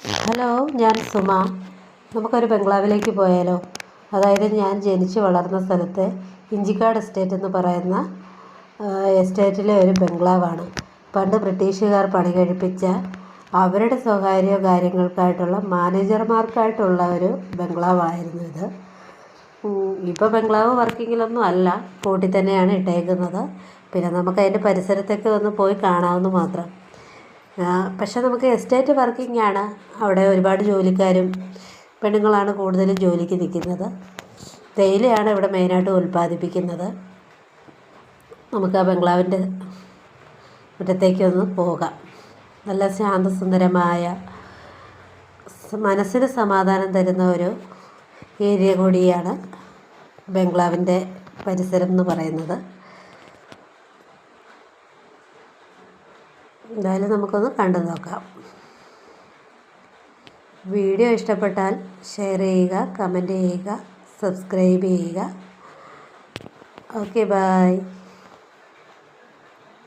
Hello, ഞാൻ സുമ. നമുക്കൊരു ബംഗ്ലാവിലേക്ക് പോയാലോ? അതായത് ഞാൻ ജനിച്ച് വളർന്ന സ്ഥലത്തെ ഇഞ്ചിക്കാട് എസ്റ്റേറ്റ് എന്ന് പറയുന്ന എസ്റ്റേറ്റിലെ ഒരു ബംഗ്ലാവാണ്. പണ്ട് ബ്രിട്ടീഷുകാർ പണി കഴിപ്പിച്ച അവരുടെ സ്വകാര്യ കാര്യങ്ങൾക്കായിട്ടുള്ള മാനേജർമാർക്കായിട്ടുള്ള ഒരു ബംഗ്ലാവായിരുന്നു ഇത്. ഇപ്പോൾ ബംഗ്ലാവ് വർക്കിങ്ങിലൊന്നും അല്ല, പൂട്ടി തന്നെയാണ് ഇട്ടേക്കുന്നത്. പിന്നെ നമുക്ക് അതിൻ്റെ പരിസരത്തൊക്കെ ഒന്ന് പോയി കാണാമെന്ന് മാത്രം. പക്ഷെ നമുക്ക് എസ്റ്റേറ്റ് വർക്കിംഗ് ആണ്. അവിടെ ഒരുപാട് ജോലിക്കാരും പെണ്ണുങ്ങളാണ് കൂടുതലും ജോലിക്ക് നിൽക്കുന്നത്. തേയിലയാണ് ഇവിടെ മെയിനായിട്ട് ഉൽപ്പാദിപ്പിക്കുന്നത്. നമുക്ക് ആ ബംഗ്ലാവിൻ്റെ മുറ്റത്തേക്കൊന്ന് പോകാം. നല്ല ശാന്തസുന്ദരമായ മനസ്സിന് സമാധാനം തരുന്ന ഒരു ഏരിയ കൂടിയാണ് ബംഗ്ലാവിൻ്റെ പരിസരം എന്ന് പറയുന്നത്. എന്തായാലും നമുക്കൊന്ന് കണ്ടു നോക്കാം. വീഡിയോ ഇഷ്ടപ്പെട്ടാൽ ഷെയർ ചെയ്യുക, കമൻറ്റ് ചെയ്യുക, സബ്സ്ക്രൈബ് ചെയ്യുക. Okay, by.